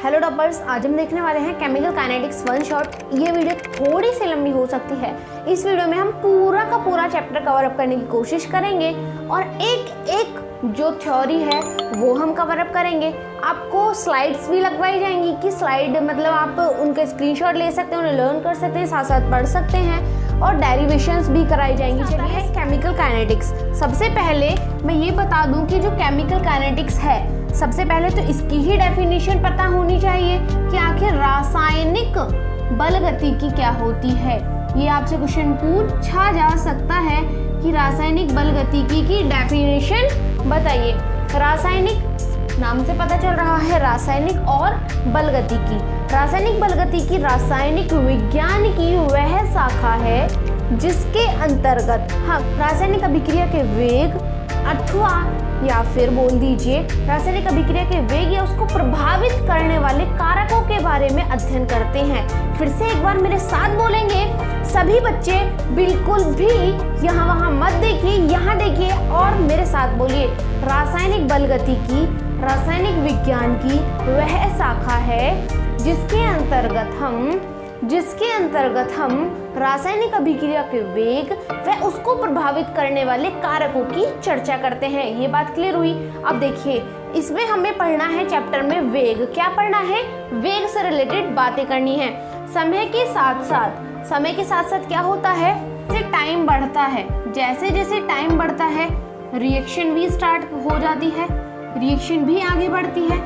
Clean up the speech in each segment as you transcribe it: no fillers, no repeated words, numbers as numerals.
Hello toppers, आज हम देखने वाले हैं केमिकल काइनेटिक्स वन शॉट। ये वीडियो थोड़ी सी लंबी हो सकती है। इस वीडियो में हम पूरा का पूरा चैप्टर कवर अप करने की कोशिश करेंगे और एक एक जो थ्योरी है वो हम कवर अप करेंगे। आपको स्लाइड्स भी लगवाई जाएंगी कि स्लाइड मतलब आप उनके स्क्रीनशॉट ले सकते हैं, उन्हें लर्न कर सकते हैं, साथ साथ पढ़ सकते हैं और डेरिवेशंस भी कराई जाएंगी। चलिए केमिकल काइनेटिक्स। सबसे पहले मैं ये बता दूं कि जो केमिकल काइनेटिक्स है, सबसे पहले तो इसकी ही डेफिनेशन पता होनी चाहिए कि आखिर रासायनिक बल गतिकी क्या होती है। ये आपसे क्वेश्चन पूछा जा सकता है कि रासायनिक बल गतिकी की डेफिनेशन बताइए। रासायनिक नाम से पता चल रहा है, रासायनिक और बल गतिकी। रासायनिक बल गतिकी रासायनिक विज्ञान की वह शाखा है जिसके अंतर्गत हम रासायनिक अभिक्रिया के वेग अथवा या फिर बोल दीजिए रासायनिक अभिक्रिया के वेग या उसको प्रभावित करने वाले कारकों के बारे में अध्ययन करते हैं। फिर से एक बार मेरे साथ बोलेंगे सभी बच्चे, बिल्कुल भी यहाँ वहाँ मत देखिए, यहाँ देखिए और मेरे साथ बोलिए। रासायनिक बल गतिकी रासायनिक विज्ञान की वह शाखा है जिसके अंतर्गत हम रासायनिक अभिक्रिया के वेग व उसको प्रभावित करने वाले कारकों की चर्चा करते हैं। ये बात क्लियर हुई। अब देखिए, इसमें हमें पढ़ना है चैप्टर में वेग। क्या पढ़ना है? वेग से रिलेटेड बातें करनी है। समय के साथ साथ क्या होता है, जैसे टाइम बढ़ता है, जैसे जैसे टाइम बढ़ता है रिएक्शन भी स्टार्ट हो जाती है, रिएक्शन भी आगे बढ़ती है।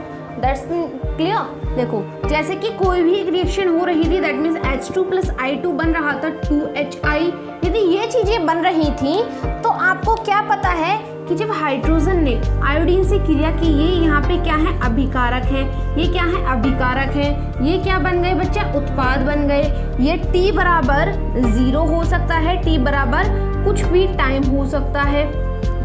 That's clear. देखो, जैसे कि कोई भी एक रिएक्शन हो रही थी, दैट मीन्स H2 + I2 बन रहा था 2HI। यदि ये चीजें बन रही थी तो आपको क्या पता है कि जब हाइड्रोजन ने आयोडीन से क्रिया की, ये यहाँ पे क्या है, अभिकारक है। ये क्या है, अभिकारक है। ये क्या बन गए बच्चा, उत्पाद बन गए। ये T बराबर 0 हो सकता है, T बराबर कुछ भी टाइम हो सकता है।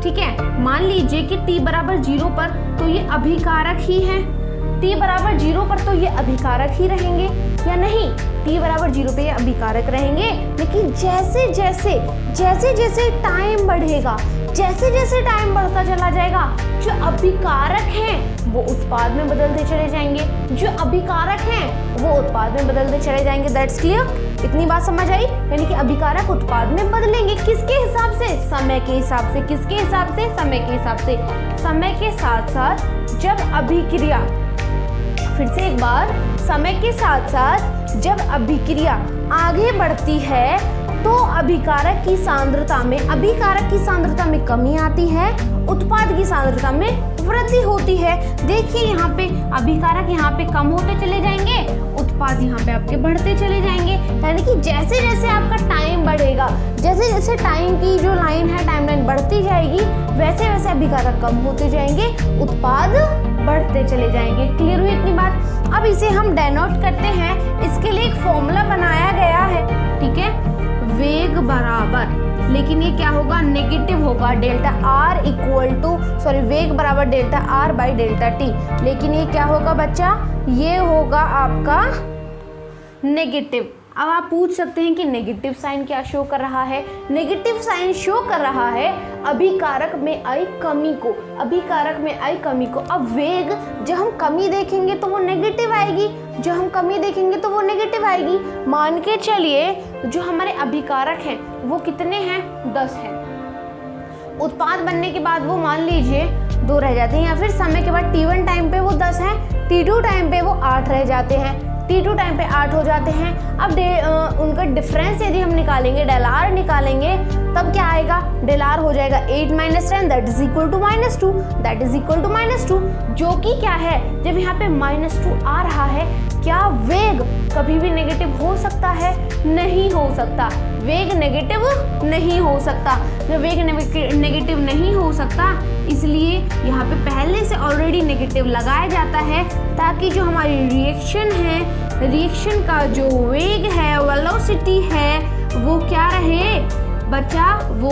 ठीक है, मान लीजिए कि T बराबर 0 पर तो ये अभिकारक ही है। T बराबर 0 पर तो ये अभिकारक ही रहेंगे या नहीं? T बराबर 0 पे ये अभिकारक रहेंगे। लेकिन जैसे जैसे टाइम बढ़ेगा, जैसे जैसे टाइम बढ़ता चला जाएगा, जो अभिकारक हैं वो उत्पाद में बदलते चले जाएंगे, जो अभिकारक हैं वो उत्पाद में बदलते चले जाएंगे। That's clear. इतनी बात समझ आई? यानी कि अभिकारक उत्पाद में बदलेंगे किसके हिसाब से? समय के हिसाब से। किसके हिसाब से? समय के हिसाब से। समय के साथ साथ जब अभिक्रिया, फिर से एक बार, समय के साथ साथ जब अभिक्रिया आगे बढ़ती है तो अभिकारक की सांद्रता में कमी आती है, उत्पाद की सांद्रता में वृद्धि होती है। देखिए यहाँ पे अभिकारक यहाँ पे कम होते चले जाएंगे, उत्पाद यहाँ पे आपके बढ़ते चले जाएंगे। यानी कि जैसे जैसे आपका टाइम बढ़ेगा, जैसे जैसे टाइम की जो लाइन है, टाइमलाइन बढ़ती जाएगी, वैसे वैसे अभिकारक कम होते जाएंगे, उत्पाद बढ़ते चले जाएंगे। क्लियर हुई इतनी बात? अब इसे हम डेनोट करते हैं। इसके लिए एक फॉर्मूला बनाया गया है, ठीक है, वेग बराबर, लेकिन ये क्या होगा, नेगेटिव होगा। वेग बराबर delta R by delta T। लेकिन ये क्या होगा बच्चा, ये होगा आपका नेगेटिव। अब आप पूछ सकते हैं कि नेगेटिव साइन क्या शो कर रहा है? नेगेटिव साइन शो कर रहा है अभिकारक में आई कमी को, अभिकारक में आई कमी को। अब वेग जब हम कमी देखेंगे तो वो नेगेटिव आएगी, जो हम कमी देखेंगे तो वो नेगेटिव आएगी। मान के चलिए जो हमारे अभिकारक हैं वो कितने हैं, 10 हैं। उत्पाद बनने के बाद वो मान लीजिए 2 रह जाते हैं, या फिर समय के बाद T1 टाइम पे वो 10 हैं, T2 टाइम पे वो 8 रह जाते हैं, T2 टाइम पे 8 हो जाते हैं। अब उनका डिफरेंस यदि हम निकालेंगे, डेल R निकालेंगे, तब क्या आएगा, डेल R हो जाएगा 8 - 10 दैट इज इक्वल टू -2, जो कि क्या है, जब यहाँ पे -2 आ रहा है, क्या वेग कभी भी नेगेटिव हो सकता है? नहीं हो सकता। वेग नेगेटिव नहीं हो सकता। जब वेग नेगेटिव नहीं हो सकता, इसलिए यहाँ पे पहले से ऑलरेडी नेगेटिव लगाया जाता है, ताकि जो हमारी रिएक्शन है, रिएक्शन का जो वेग है, वेलोसिटी है, वो क्या रहे बच्चा, वो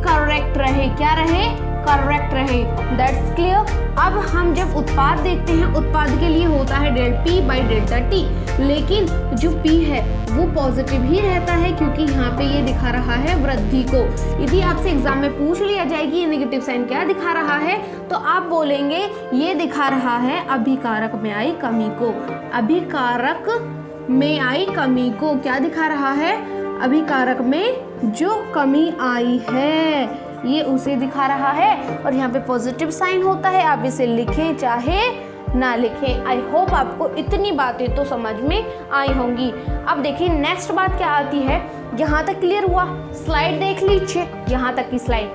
करेक्ट रहे। क्या रहे? करेक्ट रहे। That's clear. अब हम जब उत्पाद देखते हैं, उत्पाद के लिए होता है del P by delta T, लेकिन जो P है वो पॉजिटिव ही रहता है क्योंकि यहाँ पे ये दिखा रहा है वृद्धि को। यदि आपसे एग्जाम में पूछ लिया जाए कि ये नेगेटिव साइन क्या दिखा रहा है, तो आप बोलेंगे ये दिखा रहा है अभिकारक में आई कमी को। अभिकारक में आई कमी को क्या दिखा रहा है? अभिकारक में जो कमी आई है ये उसे दिखा रहा है, और यहाँ पे पॉजिटिव साइन होता है। आप इसे लिखें चाहे ना लिखें। आई होप आपको इतनी बातें तो समझ में आई होंगी। अब देखिए नेक्स्ट बात क्या आती है। यहाँ तक क्लियर हुआ? स्लाइड देख लीजिए, यहाँ तक की स्लाइड।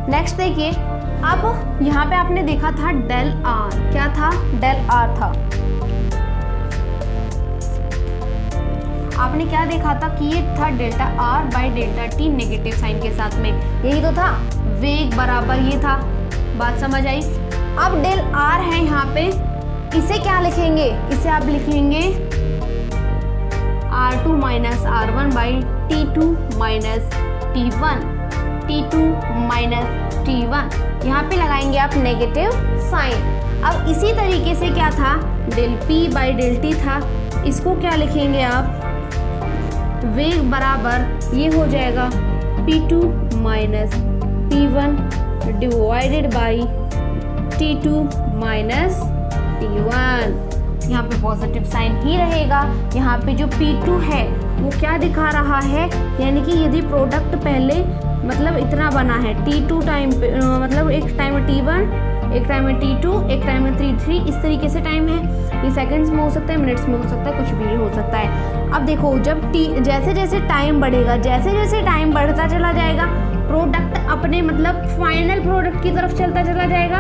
नेक्स्ट देखिए, अब यहाँ पे आपने देखा था डेल आर। क्या था? डेल आर था। आपने क्या देखा था कि ये था delta R by delta T negative sign के साथ में, यही तो था। वेग बराबर ये था। बात समझ आई? अब डेल आर है यहाँ पे, इसे क्या लिखेंगे? इसे आप लिखेंगे R2 minus R1 by T2 minus T1, T2 minus T1। यहाँ पे लगाएंगे आप नेगेटिव साइन। अब इसी तरीके से क्या था? Del P by del T था, इसको क्या लिखेंगे आप? वेग बराबर ये हो जाएगा P2 minus T1 divided by T2 minus T1। यहाँ पे पॉजिटिव साइन ही रहेगा। यहाँ पे जो P2 है वो क्या दिखा रहा है? यानी कि यदि प्रोडक्ट पहले मतलब इतना बना है T2 टाइम पे, मतलब एक टाइम में T1, एक टाइम में T2, एक टाइम में T3, इस तरीके से टाइम है। ये सेकंड्स में हो सकता है, मिनट्स में हो सकता है, कुछ भी हो सकता है। अब देखो जब जैसे जैसे टाइम बढ़ेगा, जैसे जैसे टाइम बढ़ता चला जाएगा, प्रोडक्ट अपने मतलब फाइनल प्रोडक्ट की तरफ चलता चला जाएगा।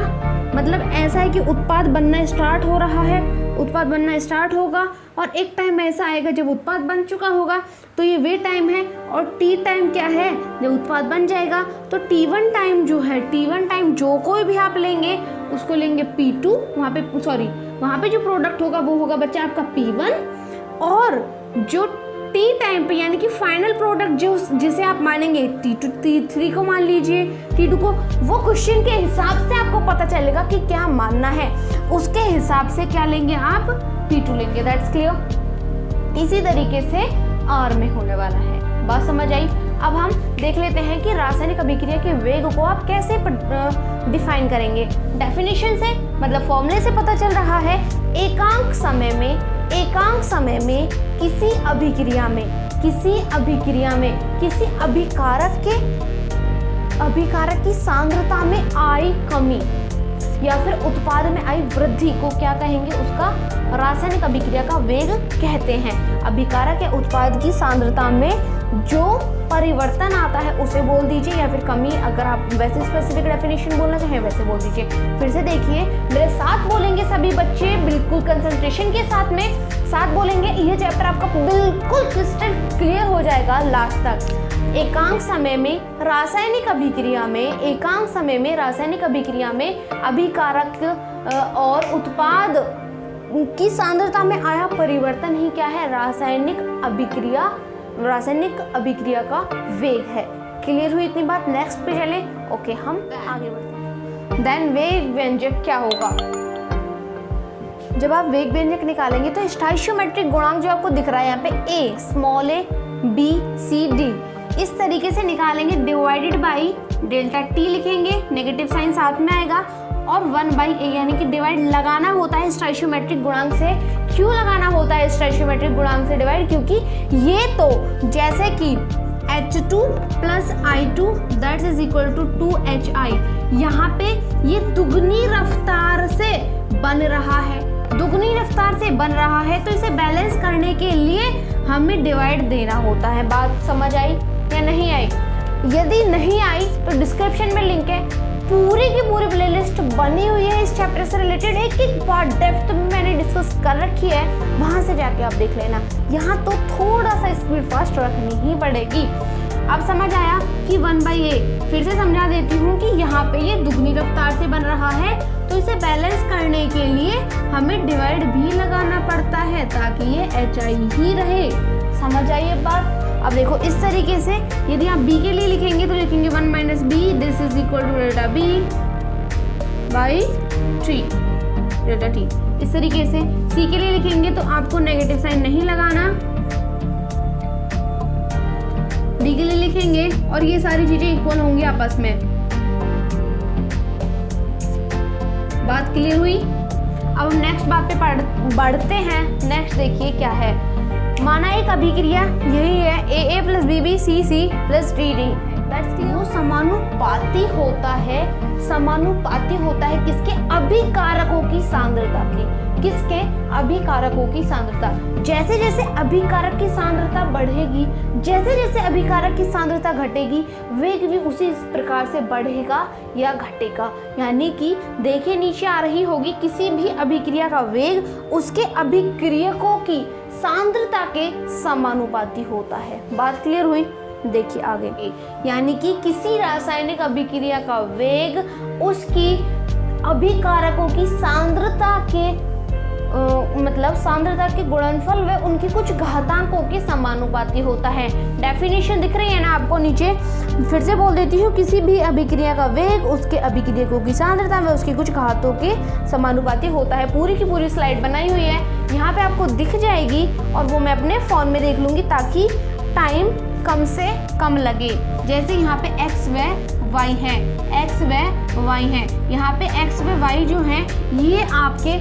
मतलब ऐसा है कि उत्पाद बनना स्टार्ट हो रहा है, उत्पाद बनना स्टार्ट होगा, और एक टाइम ऐसा आएगा जब उत्पाद बन चुका होगा। तो ये वे टाइम है, और टी टाइम क्या है? जब उत्पाद बन जाएगा। तो T1 टाइम जो है, T1 टाइम जो कोई भी आप लेंगे उसको लेंगे P2, वहाँ पे जो प्रोडक्ट होगा वो होगा बच्चा आपका P1, और जो T टाइम पे यानी कि फाइनल प्रोडक्ट जो जिसे आप मानेंगे T2, T3 को मान लीजिए, T2 को, वो क्वेश्चन के हिसाब से आपको पता चलेगा कि क्या मानना है, उसके हिसाब से क्या लेंगे आप? P2 लेंगे। That's clear. इसी तरीके से R में होने वाला है। बात समझ आई? अब हम देख लेते हैं कि रासायनिक अभिक्रिया के वेग को आप कैसे डिफाइन करेंगे। डेफिनेशन से मतलब फॉर्मूले से पता चल रहा है, एकांक समय में किसी अभिकारक की सांद्रता में आई कमी या फिर उत्पाद में आई वृद्धि को क्या कहेंगे? उसका रासायनिक अभिक्रिया का वेग कहते हैं। अभिकारक या उत्पाद की सांद्रता में जो परिवर्तन आता है उसे बोल दीजिए, या फिर कमी, अगर आप वैसे स्पेसिफिक डेफिनेशन बोलना चाहें वैसे बोल दीजिए। फिर से देखिए, मेरे साथ बोलेंगे सभी बच्चे, बिल्कुल कंसंट्रेशन के साथ में साथ बोलेंगे। ये चैप्टर आपका बिल्कुल क्रिस्टल क्लियर हो जाएगा लास्ट तक। एकांक समय में रासायनिक अभिक्रिया में अभिकारक और उत्पाद की सांद्रता में आया परिवर्तन ही क्या है? रासायनिक अभिक्रिया का वेग है। क्लियर हुई इतनी बात? नेक्स्ट पे चले। ओके, हम आगे बढ़ते हैं। देन वेग व्यंजक क्या होगा? जब आप वेग व्यंजक निकालेंगे तो स्टोइचियोमेट्रिक गुणांक जो आपको दिख रहा है यहाँ पे A, small a, B, C, D, इस तरीके से निकालेंगे। डिवाइडेड बाई डेल्टा T लिखेंगे, नेगेटिव साइन साथ में आएगा, और 1/a यानी कि डिवाइड लगाना होता है स्टोइचियोमेट्रिक गुणांक से। क्यों लगाना होता है स्टोइचियोमेट्रिक गुणांक से डिवाइड? क्योंकि ये तो जैसे कि H2 plus I2 that is equal to 2HI, यहाँ पे ये दुगनी रफ्तार से बन रहा है, तो इसे बैलेंस करने के लिए हमें डिवाइड देना होता है। बात समझ आई या नहीं आई? यदि नहीं आई तो डिस्क्रिप्शन में लिंक है, पूरी की पूरी प्लेलिस्ट बनी हुई है इस चैप्टर से रिलेटेड, एक एक बात डेप्थ में मैंने डिस्कस कर रखी है, वहां से जाके आप देख लेना। यहाँ तो थोड़ा सा स्पीड फास्ट रखनी ही पड़ेगी। अब समझ आया कि 1/a, फिर से समझा देती हूँ कि यहाँ पे ये दुगनी रफ्तार से बन रहा है, तो इसे बैलेंस करने के लिए हमें डिवाइड भी लगाना पड़ता है ताकि ये HI ही रहे। समझ आई ये बात। अब देखो इस तरीके से यदि आप b के लिए लिखेंगे तो लिखेंगे 1 - b, this is equal to delta b by 3 delta t। इस तरीके से c के लिए लिखेंगे तो आपको नेगेटिव साइन नहीं लगाना, d के लिए लिखेंगे और ये सारी चीजें इक्वल होंगी आपस में। बात क्लियर हुई। अब हम नेक्स्ट बात पे बढ़ते हैं। नेक्स्ट देखिए क्या है। माना एक अभिक्रिया यही है AA + BB CC + DD, वो समानुपाती होता है। समानुपाती होता है किसके? अभिकारकों की सांद्रता के। किसके? अभिकारकों की सांद्रता। जैसे जैसे अभिकारक की सांद्रता बढ़ेगी, जैसे जैसे अभिकारक की सांद्रता घटेगी, वेग भी उसी प्रकार से बढ़ेगा या घटेगा। यानी कि देखिए नीचे आ रही होगी, किसी भी अभिक्रिया का वेग उसके अभिक्रियकों की सांद्रता के समानुपाती होता है। बात क्लियर हुई। देखिए आगे, यानी कि किसी रासायनिक अभिक्रिया का वेग उसकी अभिकारकों की सांद्रता के मतलब सांद्रता के गुणनफल व उनकी कुछ घातांकों के समानुपाती होता है। डेफिनेशन दिख रही है ना आपको नीचे, फिर से बोल देती हूँ। किसी भी अभिक्रिया का वेग उसके अभिक्रियकों की सांद्रता व उसके कुछ घातों के समानुपाती होता है। पूरी की पूरी स्लाइड बनाई हुई है, यहाँ पे आपको दिख जाएगी और वो मैं अपने फ़ोन में देख लूँगी ताकि टाइम कम से कम लगे। जैसे यहाँ पे x व y है, x व y है। यहाँ पे x व y जो हैं ये आपके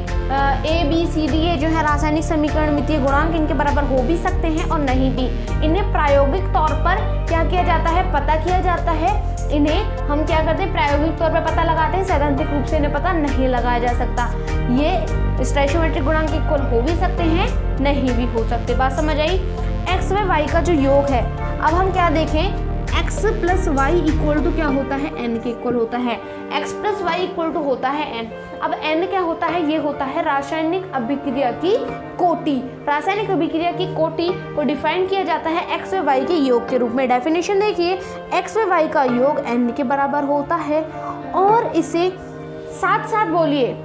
A B C D ये जो है रासायनिक समीकरण मितीय गुणांक, इनके बराबर हो भी सकते हैं और नहीं भी। इन्हें प्रायोगिक तौर पर क्या किया जाता है? पता किया जाता है। इन्हें हम क्या करते हैं? प्रायोगिक तौर पर पता लगाते हैं। सैद्धांतिक रूप से इन्हें पता नहीं लगाया जा सकता। ये स्टोइचियोमेट्रिक गुणांक इक्वल हो भी सकते हैं, नहीं भी हो सकते। बात समझ आई। x व y का जो योग है, अब हम क्या देखें? x + y इक्वल टू क्या होता है? n के इक्वल होता है। x + y इक्वल टू होता है n। अब n क्या होता है? ये होता है रासायनिक अभिक्रिया की कोटि। रासायनिक अभिक्रिया की कोटि को डिफाइन किया जाता है x व y के योग के रूप में। डेफिनेशन देखिए, x व y का योग n के बराबर होता है और इसे साथ साथ बोलिए,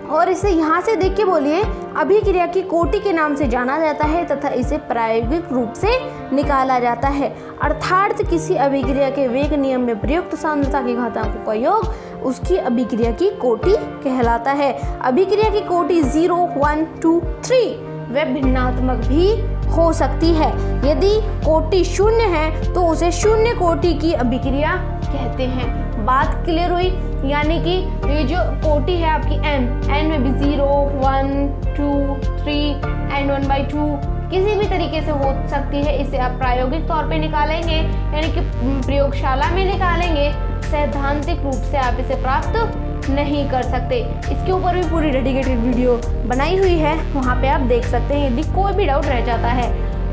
और इसे यहाँ से देख के बोलिए, अभिक्रिया की कोटि के नाम से जाना जाता है तथा इसे प्रायोगिक रूप से निकाला जाता है। अर्थात किसी अभिक्रिया के वेग नियम में प्रयुक्त सांद्रता के घातांकों का योग उसकी अभिक्रिया की कोटि कहलाता है। अभिक्रिया की कोटि 0, 1, 2, 3 व भिन्नात्मक भी हो सकती है। यदि कोटि 0 है तो उसे शून्य कोटि की अभिक्रिया कहते हैं। बात क्लियर हुई। यानी कि ये जो कोटि है आपकी n में भी 0, 1, 2, 3 and 1/2 किसी भी तरीके से हो सकती है। इसे आप प्रायोगिक तौर पे निकालेंगे, यानी कि प्रयोगशाला में निकालेंगे। सैद्धांतिक रूप से आप इसे प्राप्त नहीं कर सकते। इसके ऊपर भी पूरी डेडिकेटेड वीडियो बनाई हुई है, वहाँ पे आप देख सकते हैं यदि कोई भी डाउट रह जाता है।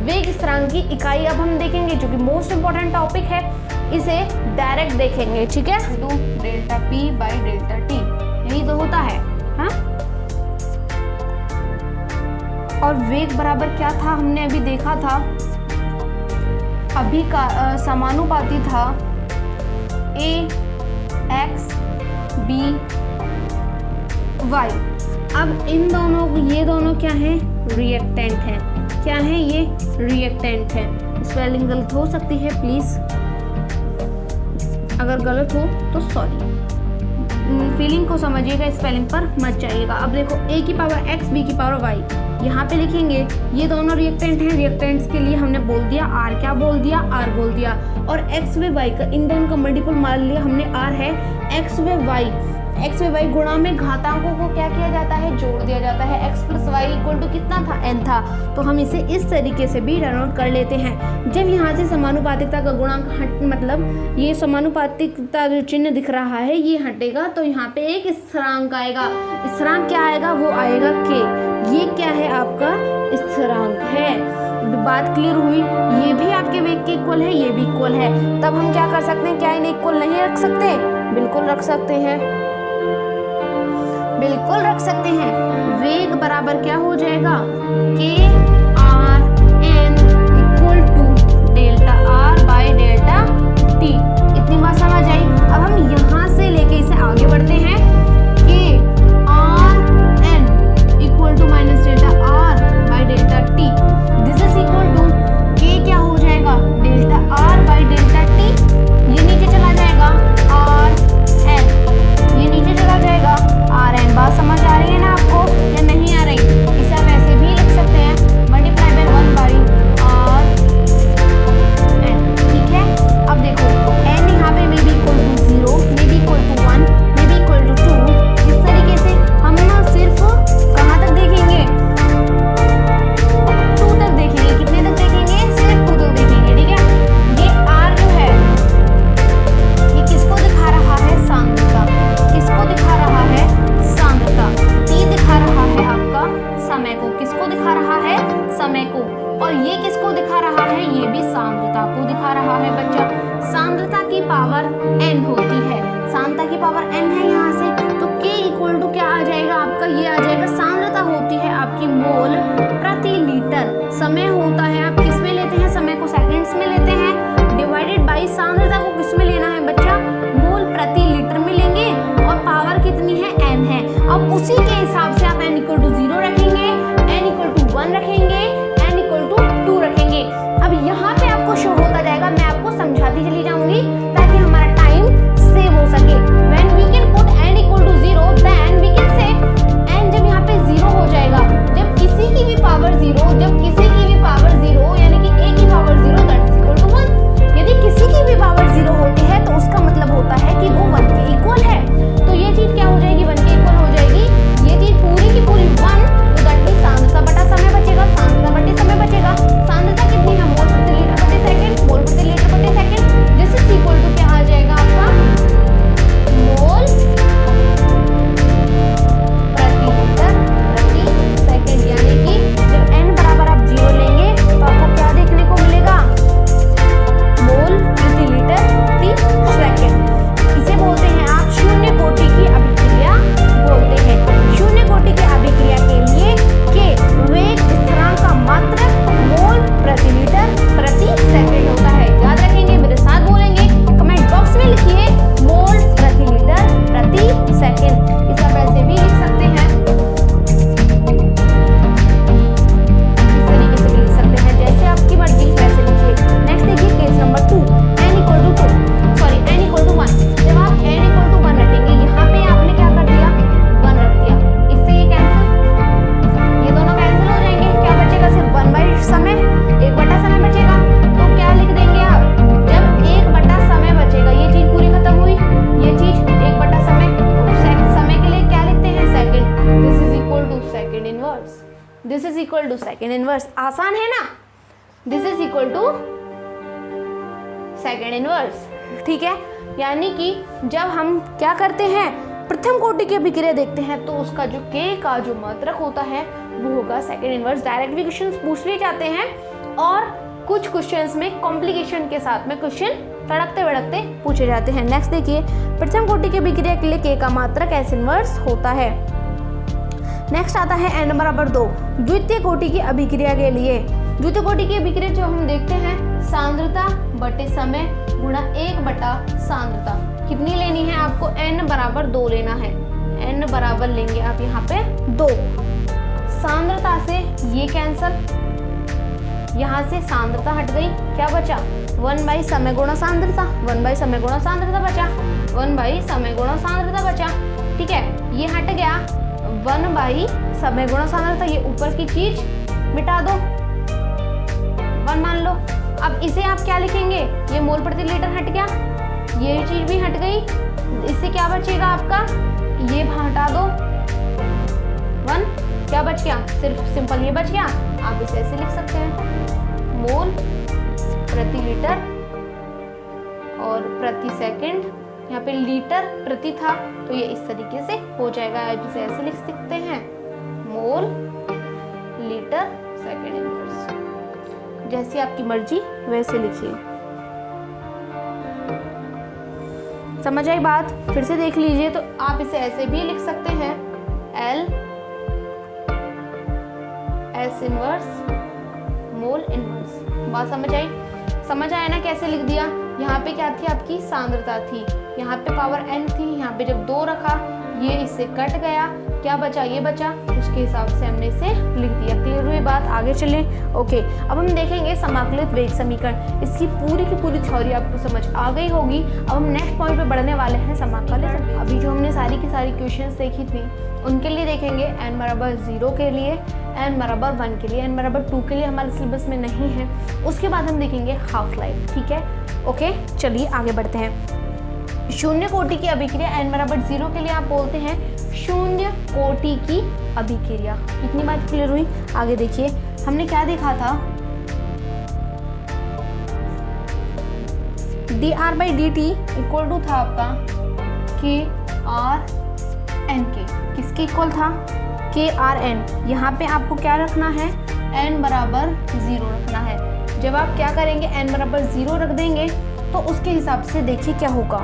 वेग स्थिरांक की इकाई अब हम देखेंगे, जो कि मोस्ट इंपॉर्टेंट टॉपिक है। इसे डायरेक्ट देखेंगे, ठीक है। Delta P by delta T, यही तो होता है, हाँ? और वेग बराबर क्या था? हमने अभी देखा था, अभी का समानुपाती था A x B y। अब इन दोनों, ये दोनों क्या है? रिएक्टेंट हैं। क्या है ये? रिएक्टेंट है। स्पेलिंग गलत हो सकती है, प्लीज अगर गलत हो तो सॉरी। फीलिंग को समझिएगा, स्पेलिंग पर मत जाइएगा। अब देखो, a की पावर x, b की पावर y, यहाँ पे लिखेंगे। ये दोनों रिएक्टेंट हैं। रिएक्टेंट्स के लिए हमने बोल दिया r, क्या बोल दिया? r बोल दिया। और x व y का, इन दोनों का मल्टीपल मान लिया हमने, r है। x व y गुणा में घातांकों को क्या किया जाता है? जोड़ दिया जाता है। x + y इक्वल टू कितना था? n था। तो हम इसे इस तरीके से भी डिनोट कर लेते हैं। जब यहाँ से समानुपातिकता का गुणांक मतलब ये समानुपातिकता जो चिन्ह दिख रहा है ये हटेगा, तो यहाँ पे एक स्थिरांक आएगा। स्थिरांक क्या आएगा? वो आएगा k। ये क्या है? आपका स्थिरांक है। बात क्लियर हुई। ये भी आपके वेग के इक्वल है, ये भी इक्वल है, तब हम क्या कर सकते हैं, क्या इन्हें इक्वल नहीं रख सकते? बिल्कुल रख सकते हैं, बिल्कुल रख सकते हैं। वेग बराबर क्या हो जाएगा, K R N equal to delta R by delta T. इतनी बात समझ आई। अब हम यहाँ से लेके इसे आगे बढ़ते हैं, K R N equal to minus delta R by delta T. This is equal to K क्या हो जाएगा, delta R by delta T. ये नीचे चला जाएगा, आर एन ये नीचे चला जाएगा, आर एन। बात समझ आ रही है ना आपको या नहीं आ रही? इसे आप ऐसे भी लिख सकते हैं, multiply by 1 by R N. ठीक है, अब देखो एन यहाँ पे may be equal to 0, may be equal to 1, may be equal to 2। इस तरीके से हम ना सिर्फ कहाँ तक देखेंगे, 2 तक देखेंगे। कितने तक देखेंगे, सिर्फ 2 तक देखेंगे। ठीक है, ये आर जो है ये किसको दिखा रहा है, सांद्रता। किसको दिखा रहा है, सांद्रता। टी दिखा रहा है आपका समय को। किसको दिखा रहा है, समय को। और ये किसको दिखा रहा है, ये भी सांद्रता को दिखा रहा है बच्चा। सांद्रता की पावर n होती है, सांद्रता की पावर n है यहाँ से, तो k इक्वल टू क्या आ जाएगा आपका, ये आ जाएगा, सांद्रता होती है आपकी मोल प्रति लीटर। समय होता है, आप किस में लेते हैं, समय को सेकंड्स में लेते हैं, डिवाइडेड बाई सांद्रता को किस में लेना है बच्चा, मोल प्रति लीटर में लेंगे, और पावर कितनी है, n है। अब उसी के हिसाब से आप n इक्वल टू 0 रखेंगे, n इक्वल टू 1 रखेंगे, n इक्वल टू 2 रखेंगे। अब यहाँ पे आपको शो होता जाएगा, मैं आपको समझाती चली जाऊंगी ताकि हमारा टाइम सेव हो सके। When we can put n equal to 0, then we can say n जब यहाँ पे 0 हो जाएगा, जब किसी की भी पावर 0, जब किसी की भी पावर 0 यानी कि a की power 0 that is equal to 1। यदि किसी की भी पावर 0 होती है तो उसका मतलब होता है कि वो 1 के इक्वल है। तो ये चीज क्या हो जाएगी, 1 के इक्वल हो जाएगी। ये चीज पूरी की पूरी 1, तो दैट मींस सांद्रता बटा समय बचेगा, सांद्रता बटे समय बचेगा। सांद्रता कितनी है, मोल प्रति लीटर प्रति सेकंड, मोल प्रति लीटर प्रति second. This is equal to क्या आ जाएगा आपका, मोल प्रति लीटर प्रति सेकंड। यानी कि जब n बराबर आप 0 लेंगे तो आपको क्या देखने को मिलेगा, मोल प्रति लीटर प्रति सेकंड। इसे बोलते हैं आप शून्य कोटि की अभिक्रिया बोलते हैं। शून्य कोटि की अभिक्रिया के लिए के वेग स्थिरांक का मात्रक मोल प्रति लीटर प्रति सेकंड होता है। याद रखेंगे, मेरे साथ बोलेंगे, कमेंट बॉक्स में लिखिए मोल प्रति लीटर प्रति सेकंड। इसे आप ऐसे भी लिख सकते हैं, इस तरीके से भी लिख सकते हैं, जैसे आपकी मर्जी वैसे लिखिए। नेक्स्ट देखिए case number 2, n equal to 2, sorry n equal to 1। जब आप n इक्वल टू 1 रखेंगे, यहाँ पे आपने क्या कर दिया, 1 रख दिया, इससे ये कैंसिल, ये दोनों कैंसिल हो जाएंगे। क्या बचेगा, सिर्फ 1 बाई समय, 1 बटा समय बचेगा। तो क्या लिख देंगे आप, जब 1 बटा समय बचेगा, ये चीज पूरी खत्म हुई, ये चीज 1 बटा समय, समय के लिए क्या लिखते हैं, second. This is equal to second inverse, this is equal to second inverse. आसान है ना, this is equal to second inverse. ठीक है, यानी कि जब हम क्या करते हैं, प्रथम कोटि की अभिक्रिया देखते हैं, तो उसका जो k का जो मात्रक होता है वो होगा सेकंड इनवर्स। डायरेक्ट भी क्वेश्चंस पूछ लिए जाते हैं, और कुछ क्वेश्चंस में कॉम्प्लिकेशन के साथ में क्वेश्चन तड़कते भड़कते पूछे जाते हैं। नेक्स्ट देखिए, प्रथम कोटि की अभिक्रिया के लिए k का मात्रक s इनवर्स होता है। नेक्स्ट आता है n बराबर 2, द्वितीय कोटि की अभिक्रिया के लिए। द्वितीय कोटि की अभिक्रिया जो हम देखते हैं, सांद्रता बटे समय गुणा 1 बटा सांद्रता। कितनी लेनी है आपको, n बराबर 2 लेना है, n बराबर लेंगे आप यहाँ पे 2। सांद्रता से ये कैंसल, यहाँ से सांद्रता हट गई, क्या बचा, 1 बाई समय गुणा सांद्रता, 1 बाई समय गुणा सांद्रता बचा, 1 बाई समय गुणा सांद्रता बचा। ठीक है, ये हट गया, 1 बाई समय गुणा सांद्रता, ये ऊपर की चीज मिटा दो, 1 मान लो। अब इसे आप क्या लिखेंगे, ये मोल प्रति लीटर हट गया, ये चीज भी हट गई, इससे क्या बचेगा आपका, ये हटा दो, 1 क्या बच गया, सिर्फ सिंपल ये बच गया। आप इसे ऐसे लिख सकते हैं, मोल प्रति लीटर और प्रति सेकंड, यहाँ पे लीटर प्रति था तो ये इस तरीके से हो जाएगा। आप इसे ऐसे लिख सकते हैं, मोल लीटर सेकंड इनवर्स। जैसी आपकी मर्जी वैसे लिखिए। समझ आई बात? फिर से देख लीजिए। तो आप इसे ऐसे भी लिख सकते हैं, L S inverse mole inverse. बात समझ आई? समझ आया ना कैसे लिख दिया? यहाँ पे क्या थी? आपकी सांद्रता थी, यहाँ पे पावर n थी, यहाँ पे जब 2 रखा ये इससे कट गया, क्या बचा? ये बचा, उसके हिसाब से हमने इसे लिख दिया। क्लियर हुई बात? आगे चलें। ओके, अब हम देखेंगे समाकलित वेग समीकरण। इसकी की पूरी थ्योरी आपको समझ आ गई होगी। अब हम नेक्स्ट पॉइंट पे बढ़ने वाले हैं, समाकलित। अभी जो हमने सारी की सारी क्वेश्चंस देखी थी उनके लिए देखेंगे n बराबर 0 के लिए, n बराबर 1 के लिए, n बराबर 2 के लिए हमारे सिलेबस में नहीं है। उसके बाद हम देखेंगे हाफ लाइफ। ठीक है, ओके, चलिए आगे बढ़ते हैं। शून्य कोटि की अभिक्रिया n बराबर 0 के लिए आप बोलते हैं शून्य कोटि की अभिक्रिया। इतनी बात क्लियर हुई? आगे देखिए, हमने क्या देखा था? dr/dt इक्वल टू था आपका k/n। किसके इक्वल था? k/n। यहाँ पे आपको क्या रखना है? n बराबर 0 रखना है। जब आप क्या करेंगे? n बराबर 0 रख देंगे तो उसके हिसाब से देखिए क्या होगा।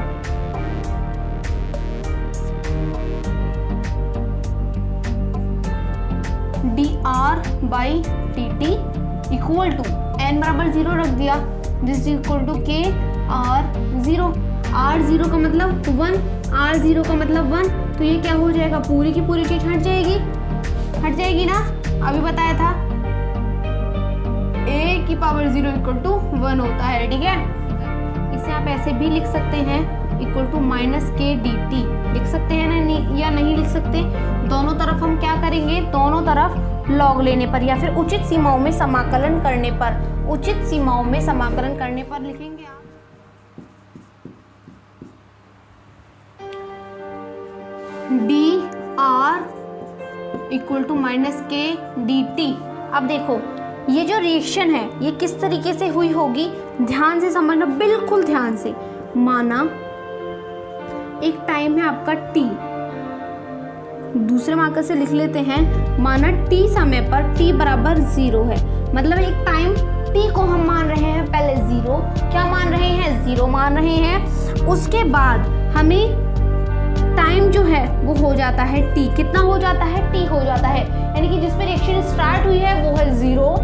dr/dt इक्वल टू n बराबर 0 रख दिया, this equal to k/0। r0 का मतलब 1, r0 का मतलब 1, तो ये क्या हो जाएगा? पूरी की पूरी चीज हट जाएगी, हट जाएगी ना? अभी बताया था a की पावर 0 इक्वल टू 1 होता है। ठीक है, इसे आप ऐसे भी लिख सकते हैं, इक्वल टू -k/dt लिख सकते हैं ना, या नहीं लिख सकते? दोनों तरफ हम क्या करेंगे? दोनों तरफ लॉग लेने पर या फिर उचित सीमाओं में समाकलन करने पर, उचित सीमाओं में समाकलन करने पर लिखेंगे आप dr इक्वल टू -k/dt। अब देखो ये जो रिएक्शन है ये किस तरीके से हुई होगी, ध्यान से समझना, बिल्कुल ध्यान से। माना एक टाइम है आपका t, दूसरे मार्कर से लिख लेते हैं, माना t समय पर t बराबर 0 है, मतलब एक टाइम t को हम मान रहे हैं पहले 0, क्या मान रहे हैं? 0 मान रहे हैं। उसके बाद हमें टाइम जो है वो हो जाता है t, कितना हो जाता है? t हो जाता है, यानी कि जिस पे रिएक्शन स्टार्ट हुई है वो है 0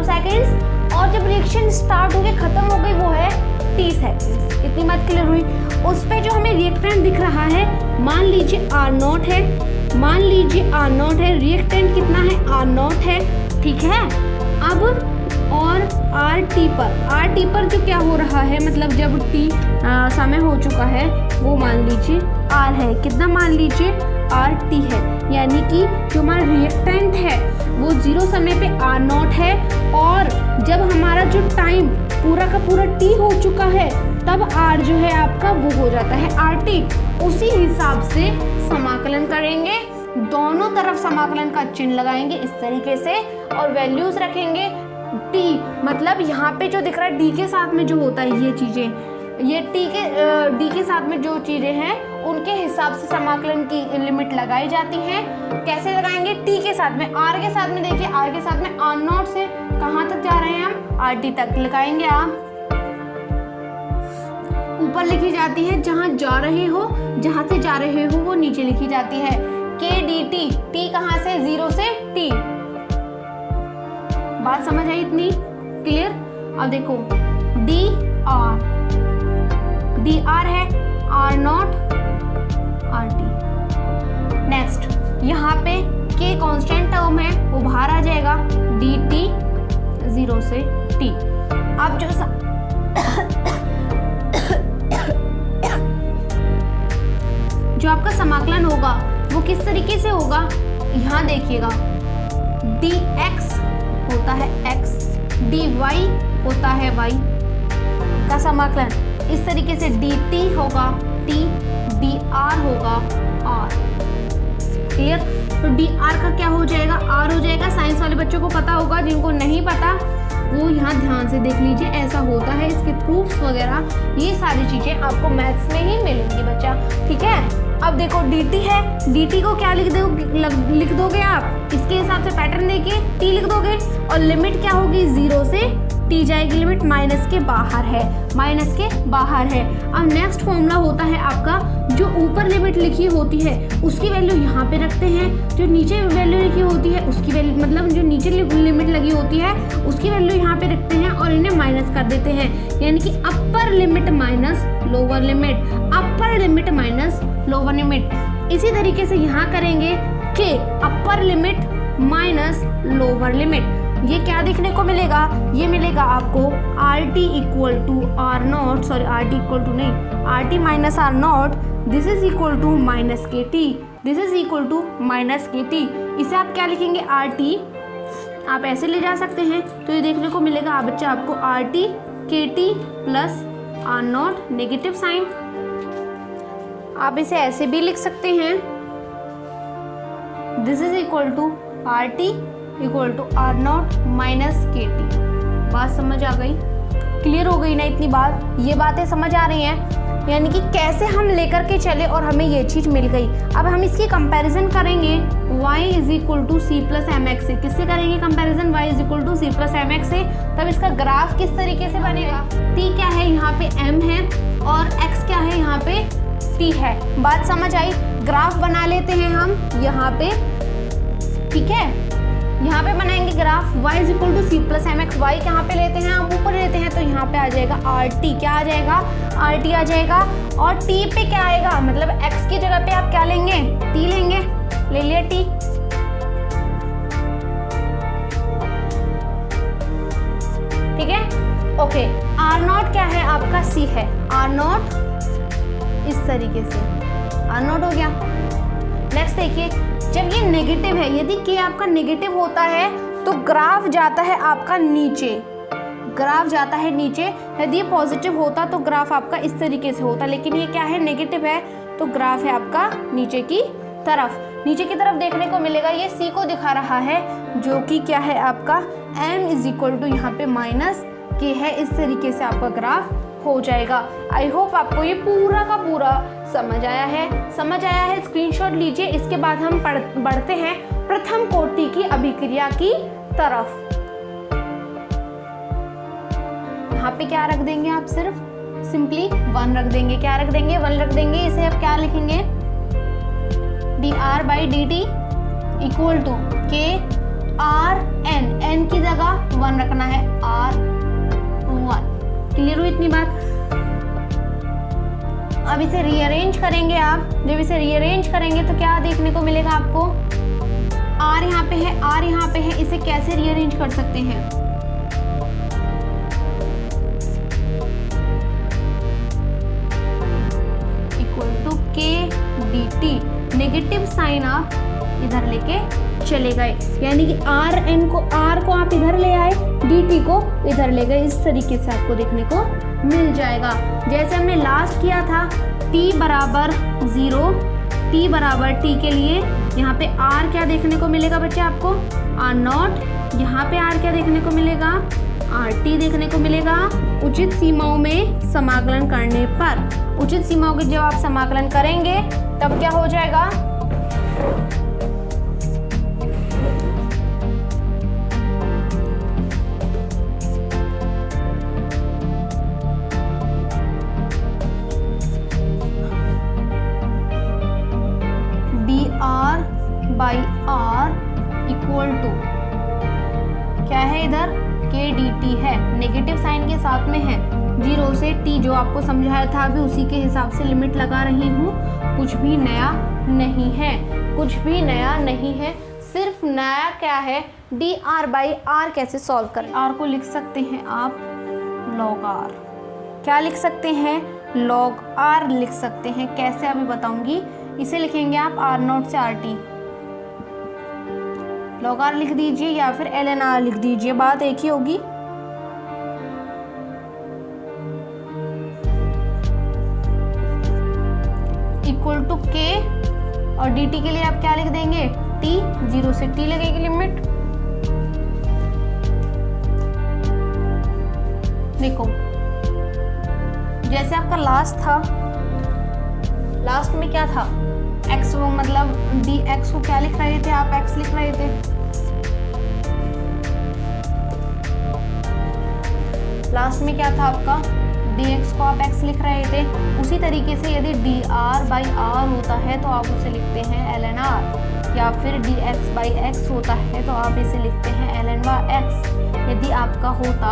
सेकेंड्स, और जब रिएक्शन स्टार्ट हो गई खत्म हो गई वो है t सेकेंड्स। इतनी बात क्लियर हुई? उस पे जो हमें रिएक्टेंट दिख रहा है, मान लीजिए R0 है, मान लीजिए R0 है, रिएक्टेंट कितना है? R0 है। ठीक है, अब और RT पर जो क्या हो रहा है, मतलब जब t समय हो चुका है वो मान लीजिए R है, कितना मान लीजिए? RT है, यानी कि जो हमारा रिएक्टेंट है वो 0 समय पे R0 है, और जब हमारा जो टाइम पूरा का पूरा t हो चुका है तब R जो है आपका वो हो जाता है RT। उसी हिसाब से समाकलन करेंगे, दोनों तरफ समाकलन का चिन्ह लगाएंगे इस तरीके से, और वैल्यूज रखेंगे t, मतलब यहाँ पे जो दिख रहा है d के साथ में जो होता है ये चीजें, ये d के साथ में जो चीजें हैं उनके हिसाब से समाकलन की लिमिट लगाई जाती है। कैसे लगाएंगे? t के साथ में, r के साथ में, देखिए r के साथ में R0 से कहाँ तक जा रहे हैं हम? RT तक लगाएंगे आप। ऊपर लिखी जाती है जहाँ जा रहे हो, जहाँ से जा रहे हो वो नीचे लिखी जाती है k/dt, t कहाँ से? 0 से t। बात समझ आई? इतनी क्लियर? अब देखो dr है, R0 RT। नेक्स्ट यहाँ पे k कांस्टेंट टर्म है वो बाहर आ जाएगा, dt 0 से t। अब जो आपका समाकलन होगा वो किस तरीके से होगा? यहाँ देखिएगा, dx होता है x, dy होता है y का समाकलन, इस तरीके से dt होगा t, dr होगा r। क्लियर? तो dr का क्या हो जाएगा? r हो जाएगा। साइंस वाले बच्चों को पता होगा, जिनको नहीं पता वो यहाँ ध्यान से देख लीजिए, ऐसा होता है। इसके प्रूफ्स वगैरह ये सारी चीजें आपको मैथ्स में ही मिलेंगी बच्चा। ठीक है, अब देखो dt है, dt को क्या लिख दोगे आप, इसके हिसाब से पैटर्न देके t लिख दोगे, और लिमिट क्या होगी 0 से t जाएगी, लिमिट माइनस के बाहर है, माइनस के बाहर है। अब नेक्स्ट फॉर्मूला होता है आपका, जो ऊपर लिमिट लिखी होती है उसकी वैल्यू यहाँ पे रखते हैं, जो नीचे वैल्यू लिखी होती है उसकी वैल्यू, मतलब जो नीचे लिमिट लगी होती है उसकी वैल्यू यहाँ पे रखते हैं और इन्हें माइनस कर देते हैं, यानी कि upper limit minus lower limit, upper limit minus lower limit. इसी तरीके से यहाँ करेंगे कि upper limit minus lower limit, ये क्या देखने को मिलेगा, ये मिलेगा आपको RT equal to R naught, sorry RT equal to नहीं, RT minus R naught, this is equal to minus KT, this is equal to minus KT। इसे आप क्या लिखेंगे RT, आप ऐसे ले जा सकते हैं, तो ये देखने को मिलेगा बच्चा आपको RT KT plus R naught negative sign. आप इसे ऐसे भी लिख सकते हैं, this is equal to RT equal to R naught minus KT। बात समझ आ गई, क्लियर हो गई ना इतनी बात, ये बातें समझ आ रही हैं, यानी कि कैसे हम लेकर के चले और हमें ये चीज़ मिल गई। अब हम इसकी कंपैरिजन करेंगे y is equal to C plus M X से, किससे करेंगे comparison, y is equal to C plus M X से। तब इसका ग्राफ किस तरीके से बनेगा, t क्या है यहाँ पे m है और x क्या है यहाँ पे t है। बात समझ आई, ग्राफ बना लेते हैं हम यहाँ पे, ठीक है, यहाँ पे बनाएंगे graph y is equal to C plus M X, Y कहाँ पे लेते हैं हम ऊपर लेते हैं, तो यहाँ पे आ जाएगा RT, क्या आ जाएगा RT आ जाएगा, और t पे क्या आएगा, मतलब x की जगह पे आप क्या लेंगे t लेंगे, ले लिया t। ठीक है, ओके, R नॉट क्या है आपका c है, R नॉट इस तरीके से R नॉट हो गया। नेक्स्ट देखिए, जब ये नेगेटिव है, यदि k आपका नेगेटिव होता है तो ग्राफ जाता है आपका नीचे, ग्राफ जाता है नीचे। यदि ये पॉजिटिव होता तो ग्राफ आपका इस तरीके से होता, लेकिन ये क्या है नेगेटिव है तो ग्राफ है आपका नीचे की तरफ, नीचे की तरफ देखने को मिलेगा। ये c को दिखा रहा है जो कि क्या है आपका m इज इक्वल टू यहाँ पे माइनस k है, इस तरीके से आपका ग्राफ हो जाएगा। आई होप आपको ये पूरा का पूरा समझ आया है, स्क्रीनशॉट लीजिए। इसके बाद हम बढ़ते हैं प्रथम कोटि की अभिक्रिया की तरफ। यहाँ पे क्या रख देंगे आप, सिर्फ सिंपली 1 रख देंगे, क्या रख देंगे 1 रख देंगे। इसे आप क्या लिखेंगे dr/dt equal to k r n की जगह 1 रखना है r1। क्लियर हुई इतनी बात। अब इसे रीअरेंज करेंगे आप, जब इसे रीअरेंज करेंगे तो क्या देखने को मिलेगा आपको, r यहाँ पे है, r यहाँ पे है, इसे कैसे रीअरेंज कर सकते हैं, equal to k dt, negative sign आप इधर लेके चले गए, यानी कि r को आप इधर ले आए, dt को इधर ले गए, इस तरीके से आपको देखने को मिल जाएगा। जैसे हमने लास्ट किया था t बराबर 0, t बराबर t के लिए यहाँ पे r क्या देखने को मिलेगा बच्चे आपको, r नॉट, यहाँ पे r क्या देखने को मिलेगा, RT देखने को मिलेगा। उचित सीमाओं में समाकलन करने पर, उचित सीमाओं के जब आप समाकलन करेंगे तब क्या हो जाएगा, dr/r इक्वल टू क्या है इधर k dt है, नेगेटिव साइन के साथ में है, 0 से t जो आपको समझाया था अभी उसी के हिसाब से लिमिट लगा रही हूँ। कुछ भी नया नहीं है, कुछ भी नया नहीं है, सिर्फ नया क्या है dr/r कैसे सॉल्व करें। r को लिख सकते हैं आप log r, क्या लिख सकते हैं log r लिख सकते हैं, कैसे अभी बताऊंगी। इसे लिखेंगे आप r नॉट से RT, log r लिख दीजिए या फिर ln r लिख दीजिए, बात एक ही होगी। इक्वल टू k और dt के लिए आप क्या लिख देंगे t, 0 से t लगेगी लिमिट। देखो जैसे आपका लास्ट था लास्ट में क्या था, x वो मतलब dx को क्या लिख रहे थे आप, x लिख रहे थे। लास्ट में क्या था आपका, dx को आप x लिख रहे थे। उसी तरीके से यदि dr/r होता है तो आप उसे लिखते हैं ln r, या फिर dx/x होता है तो आप इसे लिखते हैं ln x। यदि आपका होता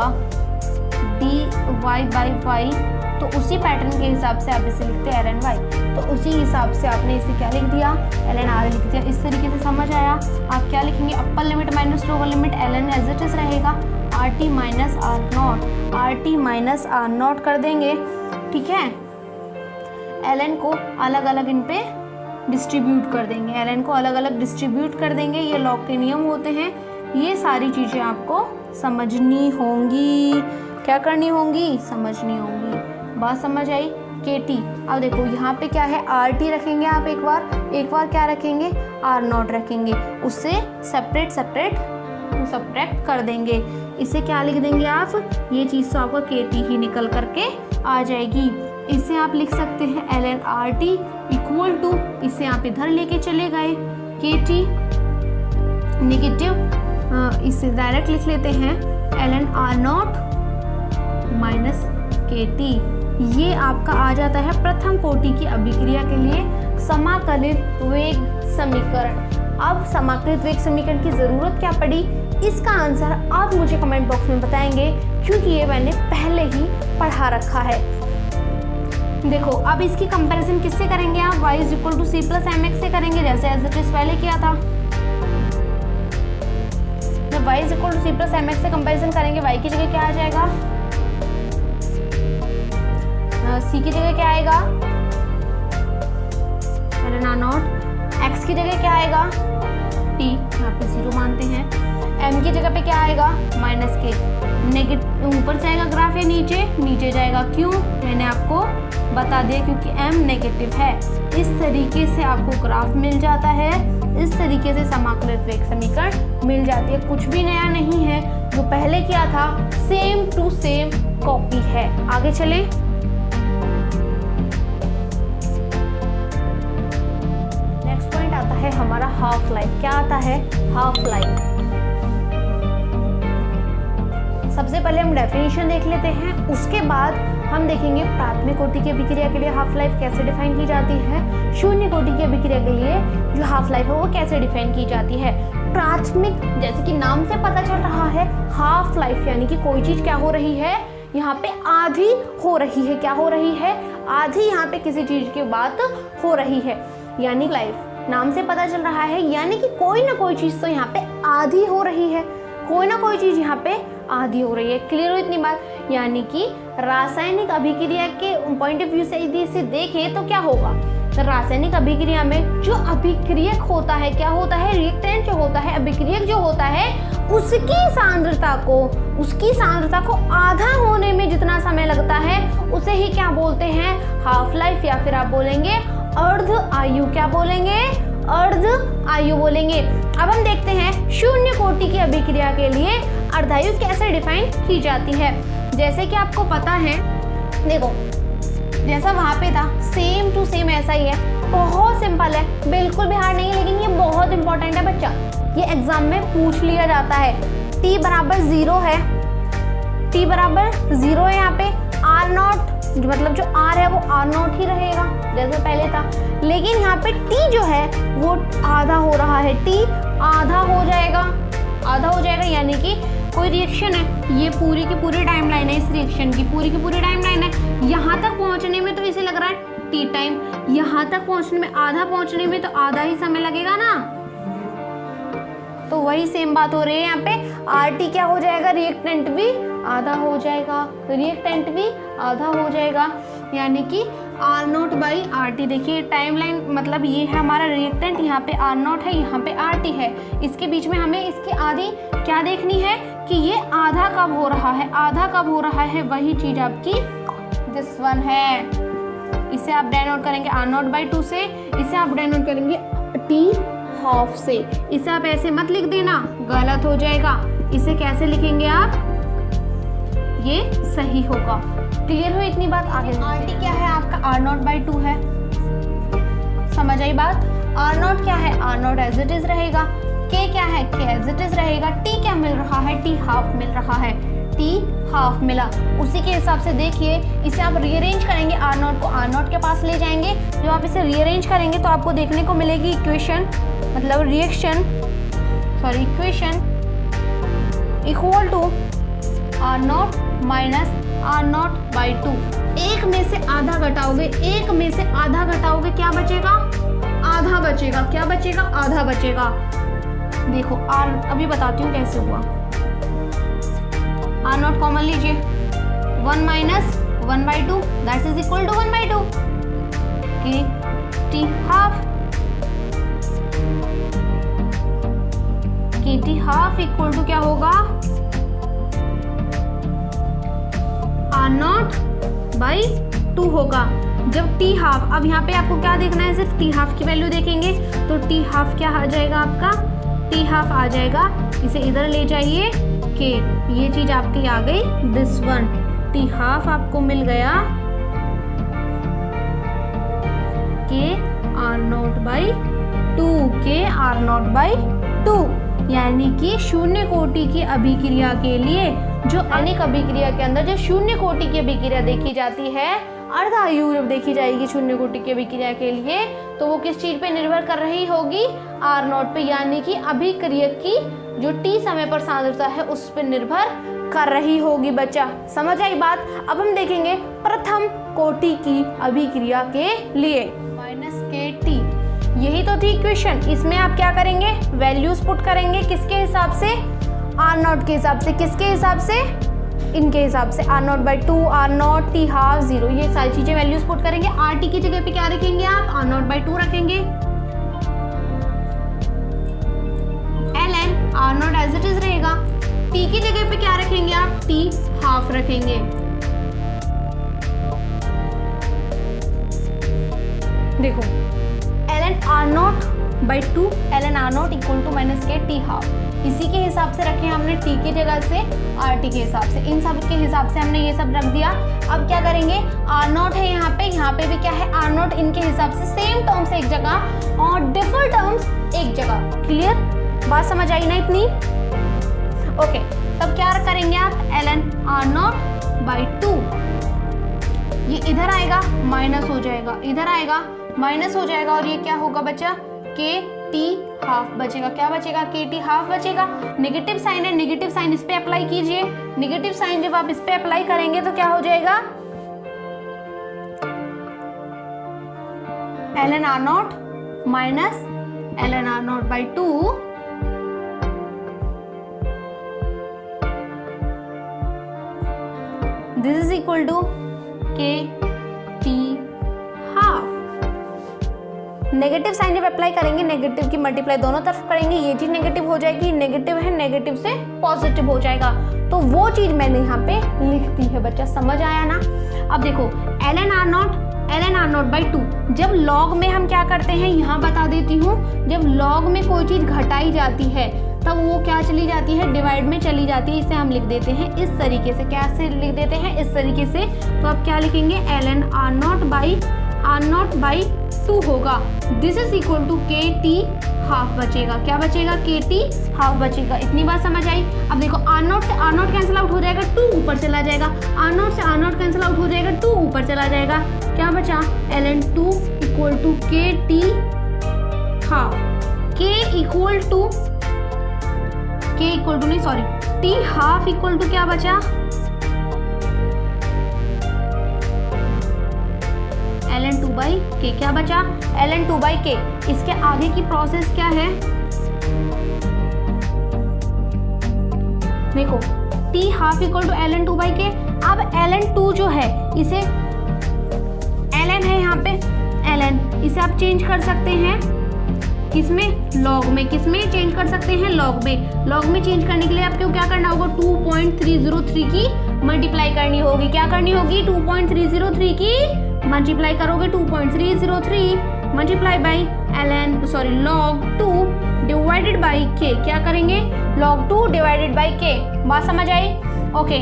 dy/y तो उसी पैटर्न के हिसाब से आप इसे लिखते हैं ln y। तो उसी हिसाब से आपने इसे क्या लिख दिया, ln r लिख दिया। इस तरीके से समझ आया। आप क्या लिखेंगे, upper limit minus lower limit ln as it is रहेगा, rt माइनस r0 कर देंगे, ठीक है। ln को अलग अलग इन पे डिस्ट्रीब्यूट कर देंगे, ln को अलग अलग डिस्ट्रीब्यूट कर देंगे। ये लॉग के नियम होते हैं। ये सारी चीज़ें आपको समझनी होंगी। क्या करनी होंगी, समझनी होंगी। बात समझ आई। KT, अब देखो यहाँ पे क्या है, RT रखेंगे आप एक बार क्या रखेंगे, R0 रखेंगे, उससे सब्ट्रैक्ट कर देंगे। इसे क्या लिख देंगे आप, ये चीज़ तो आपका KT ही निकल करके आ जाएगी। इसे आप लिख सकते हैं ln RT इक्वल टू, इसे आप इधर लेके चले गए KT नेगेटिव, इसे डायरेक्ट लिख लेते हैं ln R0 माइनस KT। ये आपका आ जाता है प्रथम कोटि की अभिक्रिया के लिए समाकलित वेग समीकरण। अब समाकलित वेग समीकरण की ज़रूरत क्या पड़ी, इसका आंसर आप मुझे कमेंट बॉक्स में बताएंगे, क्योंकि ये मैंने पहले ही पढ़ा रखा है। देखो अब इसकी कंपैरिजन किससे करेंगे आप, y = c + mx से करेंगे, जैसे एज इट इज पहले किया था। जब y = c + mx से कंपैरिजन करेंगे, y की जगह क्या आ जाएगा, c की जगह क्या आएगा ln r0, x की जगह क्या आएगा t, यहाँ पे 0 मानते हैं, m की जगह पे क्या आएगा -k, नेगेटिव ऊपर जाएगा ग्राफ या नीचे जाएगा, क्यों, मैंने आपको बता दिया क्योंकि m नेगेटिव है। इस तरीके से आपको ग्राफ मिल जाता है, इस तरीके से समाकलित वेग समीकरण मिल जाती है। कुछ भी नया नहीं है, जो पहले किया था सेम टू सेम कॉपी है। आगे चलें। नेक्स्ट पॉइंट आता है हमारा हाफ लाइफ। क्या आता है, हाफ लाइफ। सबसे पहले हम डेफिनेशन देख लेते हैं, उसके बाद हम देखेंगे प्राथमिक कोटि की अभिक्रिया के लिए हाफ लाइफ कैसे डिफाइन की जाती है, शून्य कोटि की अभिक्रिया के लिए जो हाफ लाइफ है वो कैसे डिफाइन की जाती है। प्राथमिक, जैसे कि नाम से पता चल रहा है, हाफ लाइफ यानी कि कोई चीज क्या हो रही है, यहाँ पे आधी हो रही है। क्या हो रही है, आधी यहाँ पे किसी चीज की बात हो रही है, यानी लाइफ नाम से पता चल रहा है, यानी कि कोई ना कोई चीज तो यहाँ पे आधी हो रही है, कोई ना कोई चीज यहाँ पे आधी हो रही है। क्लियर हो इतनी बात। यानी कि रासायनिक अभिक्रिया के पॉइंट ऑफ व्यू से यदि इसे देखें तो क्या होगा, तो रासायनिक अभिक्रिया में जो अभिक्रियक होता है, क्या होता है, रिएक्टेंट जो होता है, अभिक्रियक जो होता है, उसकी सांद्रता को आधा होने में जितना समय लगता है उसे ही क्या बोलते हैं, हाफ लाइफ, या फिर आप बोलेंगे अर्ध आयु। क्या बोलेंगे, अर्ध आयु बोलेंगे। अब हम देखते हैं शून्य कोटि की अभिक्रिया के लिए अर्धायु कैसे डिफाइन की जाती है। जैसे कि आपको पता है, देखो जैसा वहां पे था सेम टू सेम ऐसा ही है, बहुत सिंपल है, बिल्कुल भी हार्ड नहीं है, लेकिन ये बहुत इंपॉर्टेंट है बच्चा, ये एग्जाम में पूछ लिया जाता है। t बराबर 0 है, t बराबर 0 है, यहाँ पे r0 मतलब जो r है वो r0 ही रहेगा जैसे पहले था, लेकिन यहाँ पे t जो है वो आधा हो रहा है, t आधा हो जाएगा, यानी कि कोई रिएक्शन है, ये पूरी की पूरी टाइमलाइन है, इस रिएक्शन की पूरी टाइमलाइन है, यहाँ तक पहुँचने में तो इसे लग रहा है t टाइम, यहाँ तक पहुँचने में आधा, पहुँचने में तो आधा ही समय लगेगा ना, तो वही सेम बात हो रही है यहाँ पे। RT क्या हो जाएगा, रिएक्टेंट भी आधा हो जाएगा, यानी कि R0/RT। देखिए टाइमलाइन मतलब ये है हमारा रिएक्टेंट, यहाँ पे R0 है, यहाँ पे RT है, इसके बीच में हमें इसकी आधी क्या देखनी है कि ये आधा कब हो रहा है, वही चीज आपकी दिस वन है। इसे आप डिनोट करेंगे R0/2 से, इसे आप डिनोट करेंगे T हाफ से। इसे आप ऐसे मत लिख देना, गलत हो जाएगा। इसे कैसे लिखेंगे आप, ये सही होगा। क्लियर हो इतनी बात। आगे RT क्या है आपका, R0/2 है, आई बात। आर नॉट क्या है, R naught as it is रहेगा। के क्या है, के एज इट इज रहेगा। टी क्या मिल रहा है, टी हाफ मिल रहा है, टी हाफ मिला। उसी के हिसाब से देखिए इसे आप रीअरेंज करेंगे, आर नॉट को आर नॉट के पास ले जाएंगे। जब आप इसे रीअरेंज करेंगे तो आपको देखने को मिलेगी इक्वेशन, मतलब equation equal to R naught minus R naught by 2। एक में से आधा घटाओगे, एक में से आधा घटाओगे, क्या बचेगा, आधा बचेगा। क्या बचेगा, आधा बचेगा। देखो आर, अभी बताती हूँ कैसे हुआ। आर नॉट कॉमन लीजिए, 1 माइनस 1/2 that is equal to 1/2 K T half. K T half equal to क्या होगा, आर नॉट बाई 2 होगा। जब टी हाफ, अब यहाँ पे आपको क्या देखना है, सिर्फ टी हाफ की वैल्यू देखेंगे तो टी हाफ क्या आ जाएगा आपका, टी हाफ आ जाएगा। इसे इधर ले जाइए के ये चीज आपकी आ गई, दिस वन टी हाफ आपको मिल गया के आर नॉट बाई 2, के आर नॉट बाई 2। यानी कि शून्य कोटि की अभिक्रिया के लिए, जो अनेक अभिक्रिया के अंदर जो शून्य कोटि की अभिक्रिया देखी जाती है, अर्ध आयु देखी जाएगी शून्य कोटि की अभिक्रिया के लिए, तो वो किस चीज पे निर्भर कर रही होगी, आर नॉट पे। यानी कि अभिक्रिया की जो टी समय पर सांद्रता है उस पर निर्भर कर रही होगी। बच्चा समझ आई बात। अब हम देखेंगे प्रथम कोटि की अभिक्रिया के लिए माइनस के टी, यही तो थी इक्वेशन। इसमें आप क्या करेंगे, वैल्यूज पुट करेंगे, किसके हिसाब से, आर नॉट के हिसाब से। किसके हिसाब से, इनके हिसाब से, R naught by 2, R naught, T half, 0, ये सारी चीजें वैल्यूज पुट करेंगे। आर टी की जगह पे क्या रखेंगे आप, आर नॉट बाई 2 रखेंगे। L N R naught as it is रहेगा। टी की जगह पे क्या रखेंगे आप, टी हाफ रखेंगे। देखो L N R naught by 2, L N R naught equal to minus K T half. इसी के हिसाब से रखे हमने टी की जगह से आर टी के हिसाब से, इन सब के हिसाब से हमने ये सब रख दिया। अब क्या करेंगे, आर नॉट है यहाँ पे भी क्या है, आर नॉट इनके हिसाब से सेम टर्म्स एक जगह और डिफर टर्म्स एक जगह। क्लियर, बात समझ आई ना इतनी। ओके, तब क्या करेंगे आप, L N R naught by 2, ये इधर आएगा माइनस हो जाएगा, इधर आएगा माइनस हो जाएगा, और ये क्या होगा बच्चा, के टी हाफ बचेगा। क्या बचेगा, के टी हाफ बचेगा। नेगेटिव साइन है, नेगेटिव साइन इस पे अप्लाई कीजिए। नेगेटिव साइन जब आप इस पे अप्लाई करेंगे तो क्या हो जाएगा, L N R naught minus L N R naught by 2 this is equal to K T half. Negative sign जब अप्लाई करेंगे, नेगेटिव की मल्टीप्लाई दोनों तरफ करेंगे, ये चीज नेगेटिव हो जाएगी, नेगेटिव है नेगेटिव से पॉजिटिव हो जाएगा। तो वो चीज मैंने यहाँ पे लिख दी है। बच्चा समझ आया ना। अब देखो L N R naught by 2, जब लॉग में हम क्या करते हैं, यहाँ बता देती हूँ, जब लॉग में कोई चीज घटाई जाती है तब वो क्या चली जाती है, डिवाइड में चली जाती है। इसे हम लिख देते हैं इस तरीके से। कैसे लिख देते हैं, इस तरीके से। तो आप क्या लिखेंगे, L N R naught by 2 होगा। This is equal to K T half बचेगा। क्या बचेगा, के टी हाफ बचेगा। इतनी बात समझ आई। अब देखो आर नॉट से आर नॉट कैंसिल आउट हो जाएगा, 2 ऊपर चला जाएगा। आर नॉट से आर नॉट कैंसिल आउट हो जाएगा, 2 ऊपर चला जाएगा। क्या बचा, L N 2 equal to K T half. K equal to नहीं, sorry, T half equal to क्या बचा, एल एन 2 बाई के। क्या बचा, एल एन 2 बाई के। इसके आगे की प्रोसेस क्या है, देखो T half equal to L N 2 by K. अब एल एन 2 जो है, इसे एल एन है यहाँ पे, एल एन, इसे आप चेंज कर सकते हैं किसमें, लॉग में। किसमें चेंज कर सकते हैं, लॉग में। लॉग में चेंज करने के लिए आपको क्या करना होगा, 2.303 की मल्टीप्लाई करनी होगी। क्या करनी होगी, 2.303 की मल्टीप्लाई करोगे, 2.303 multiply by log 2 divided by के। क्या करेंगे, log 2 डिवाइडेड बाई के। बात समझ आई, ओके।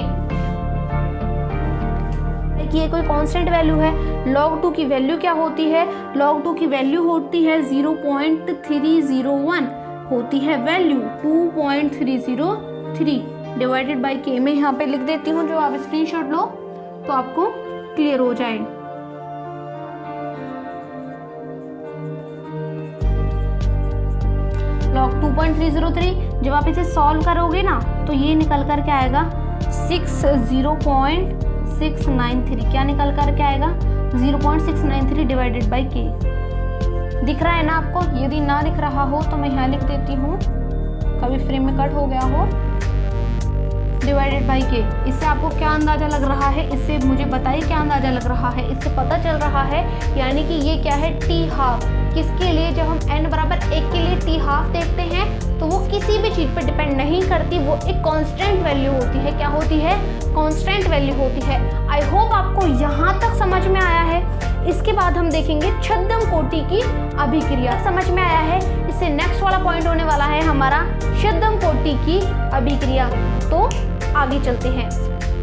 कि ये कोई कांस्टेंट वैल्यू है। log 2 की वैल्यू क्या होती है? log 2 की वैल्यू होती है 0.301 होती है वैल्यू 2.303 डिवाइडेड बाई के। मैं यहाँ पे लिख देती हूँ, जो आप स्क्रीनशॉट लो तो आपको क्लियर हो जाए। log 2.303 जब आप इसे सॉल्व करोगे ना तो ये निकल कर के आएगा 60.693। क्या निकल कर के आएगा? 0.693 डिवाइडेड बाई के। दिख रहा है ना आपको? यदि ना दिख रहा हो तो मैं यहाँ लिख देती हूँ, कभी फ्रेम में कट हो गया हो, डिवाइडेड बाई के। इससे आपको क्या अंदाजा लग रहा है? इससे मुझे बताइए क्या अंदाजा लग रहा है? इससे पता चल रहा है यानी कि ये क्या है? T half. किसके लिए? जब हम n बराबर 1 के लिए टी हाफ देखते हैं तो वो किसी भी चीज़ पर डिपेंड नहीं करती, वो एक कांस्टेंट वैल्यू होती है। क्या होती है? कांस्टेंट वैल्यू होती है। आई होप आपको यहाँ तक समझ में आया है। इसके बाद हम देखेंगे छद्म कोटि की अभिक्रिया। समझ में आया है? इससे नेक्स्ट वाला पॉइंट होने वाला है हमारा छद्म कोटि की अभिक्रिया। तो आगे चलते हैं।